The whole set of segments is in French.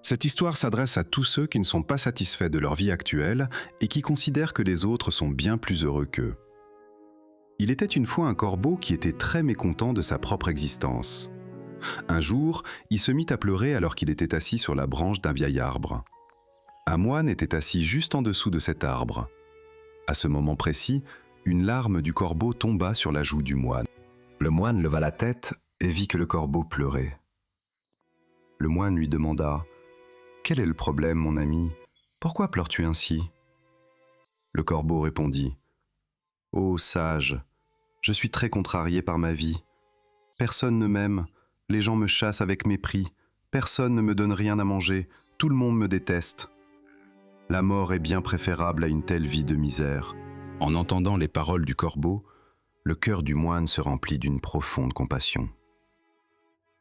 Cette histoire s'adresse à tous ceux qui ne sont pas satisfaits de leur vie actuelle et qui considèrent que les autres sont bien plus heureux qu'eux. Il était une fois un corbeau qui était très mécontent de sa propre existence. Un jour, il se mit à pleurer alors qu'il était assis sur la branche d'un vieil arbre. Un moine était assis juste en dessous de cet arbre. À ce moment précis, une larme du corbeau tomba sur la joue du moine. Le moine leva la tête et vit que le corbeau pleurait. Le moine lui demanda « Quel est le problème, mon ami? Pourquoi pleures-tu ainsi ?» Le corbeau répondit « Ô sage, je suis très contrarié par ma vie. Personne ne m'aime, les gens me chassent avec mépris, personne ne me donne rien à manger, tout le monde me déteste. La mort est bien préférable à une telle vie de misère. » En entendant les paroles du corbeau, le cœur du moine se remplit d'une profonde compassion.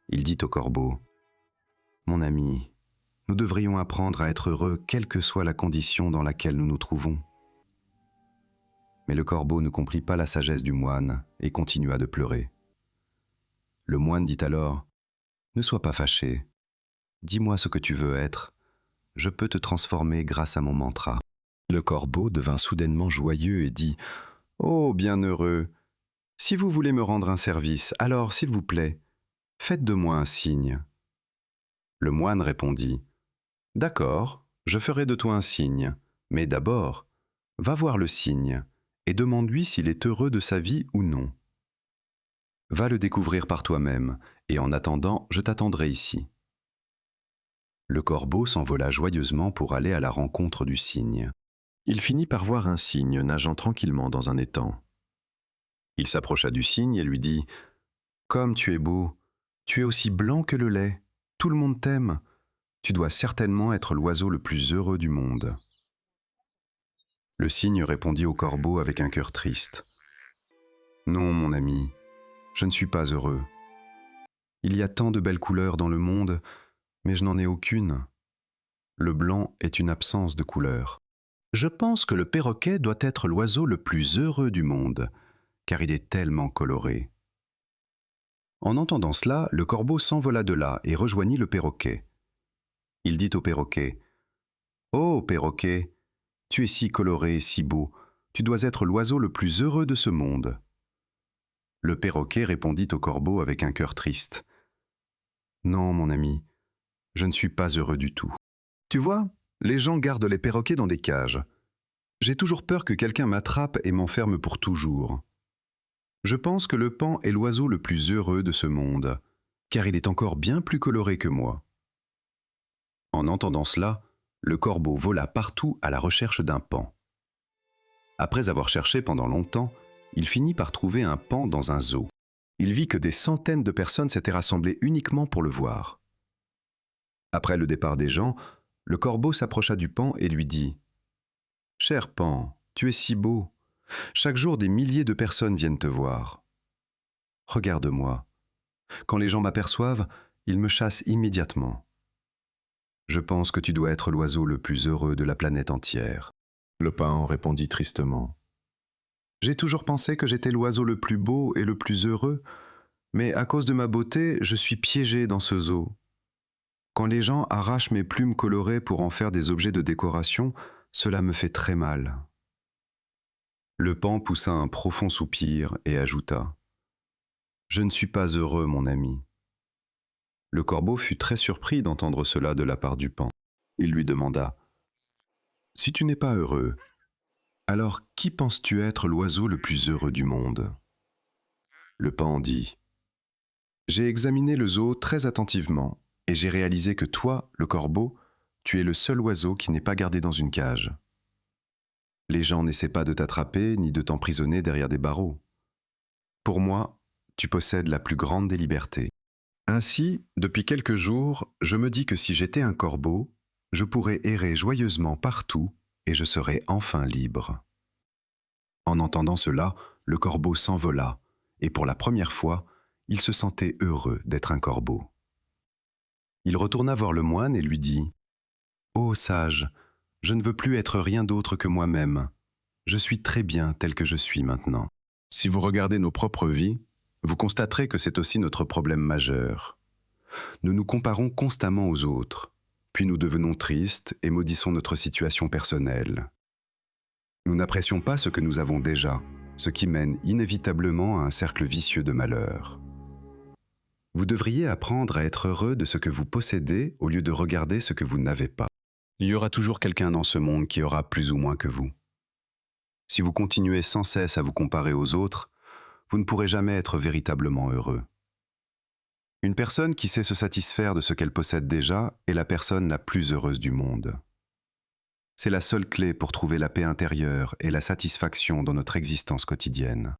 Il dit au corbeau « Mon ami, nous devrions apprendre à être heureux quelle que soit la condition dans laquelle nous nous trouvons. » Mais le corbeau ne comprit pas la sagesse du moine et continua de pleurer. Le moine dit alors « Ne sois pas fâché, dis-moi ce que tu veux être, je peux te transformer grâce à mon mantra. » Le corbeau devint soudainement joyeux et dit « Oh, bienheureux, si vous voulez me rendre un service, alors, s'il vous plaît, faites de moi un signe. » Le moine répondit « D'accord, je ferai de toi un signe, mais d'abord, va voir le signe et demande-lui s'il est heureux de sa vie ou non. Va le découvrir par toi-même, et en attendant, je t'attendrai ici. » Le corbeau s'envola joyeusement pour aller à la rencontre du cygne. Il finit par voir un cygne nageant tranquillement dans un étang. Il s'approcha du cygne et lui dit « Comme tu es beau, tu es aussi blanc que le lait, tout le monde t'aime, tu dois certainement être l'oiseau le plus heureux du monde. » Le cygne répondit au corbeau avec un cœur triste. « Non, mon ami, je ne suis pas heureux. Il y a tant de belles couleurs dans le monde, mais je n'en ai aucune. Le blanc est une absence de couleur. Je pense que le perroquet doit être l'oiseau le plus heureux du monde, car il est tellement coloré. » En entendant cela, le corbeau s'envola de là et rejoignit le perroquet. Il dit au perroquet « Oh, perroquet, tu es si coloré et si beau, tu dois être l'oiseau le plus heureux de ce monde. » Le perroquet répondit au corbeau avec un cœur triste. « Non, mon ami, je ne suis pas heureux du tout. Tu vois, les gens gardent les perroquets dans des cages. J'ai toujours peur que quelqu'un m'attrape et m'enferme pour toujours. Je pense que le paon est l'oiseau le plus heureux de ce monde, car il est encore bien plus coloré que moi. » En entendant cela, le corbeau vola partout à la recherche d'un paon. Après avoir cherché pendant longtemps, il finit par trouver un paon dans un zoo. Il vit que des centaines de personnes s'étaient rassemblées uniquement pour le voir. Après le départ des gens, le corbeau s'approcha du paon et lui dit « Cher paon, tu es si beau. Chaque jour, des milliers de personnes viennent te voir. Regarde-moi. Quand les gens m'aperçoivent, ils me chassent immédiatement. Je pense que tu dois être l'oiseau le plus heureux de la planète entière. » Le paon répondit tristement. « J'ai toujours pensé que j'étais l'oiseau le plus beau et le plus heureux, mais à cause de ma beauté, je suis piégé dans ce zoo. Quand les gens arrachent mes plumes colorées pour en faire des objets de décoration, cela me fait très mal. » Le paon poussa un profond soupir et ajouta « Je ne suis pas heureux, mon ami. » Le corbeau fut très surpris d'entendre cela de la part du paon. Il lui demanda « Si tu n'es pas heureux, alors qui penses-tu être l'oiseau le plus heureux du monde ?» Le paon dit « J'ai examiné le zoo très attentivement et j'ai réalisé que toi, le corbeau, tu es le seul oiseau qui n'est pas gardé dans une cage. Les gens n'essaient pas de t'attraper ni de t'emprisonner derrière des barreaux. Pour moi, tu possèdes la plus grande des libertés. Ainsi, depuis quelques jours, je me dis que si j'étais un corbeau, je pourrais errer joyeusement partout et je serais enfin libre. » En entendant cela, le corbeau s'envola, et pour la première fois, il se sentait heureux d'être un corbeau. Il retourna voir le moine et lui dit « Ô sage, je ne veux plus être rien d'autre que moi-même. Je suis très bien tel que je suis maintenant. » Si vous regardez nos propres vies, vous constaterez que c'est aussi notre problème majeur. Nous nous comparons constamment aux autres, Puis nous devenons tristes et maudissons notre situation personnelle. Nous n'apprécions pas ce que nous avons déjà, ce qui mène inévitablement à un cercle vicieux de malheur. Vous devriez apprendre à être heureux de ce que vous possédez au lieu de regarder ce que vous n'avez pas. Il y aura toujours quelqu'un dans ce monde qui aura plus ou moins que vous. Si vous continuez sans cesse à vous comparer aux autres, vous ne pourrez jamais être véritablement heureux. Une personne qui sait se satisfaire de ce qu'elle possède déjà est la personne la plus heureuse du monde. C'est la seule clé pour trouver la paix intérieure et la satisfaction dans notre existence quotidienne.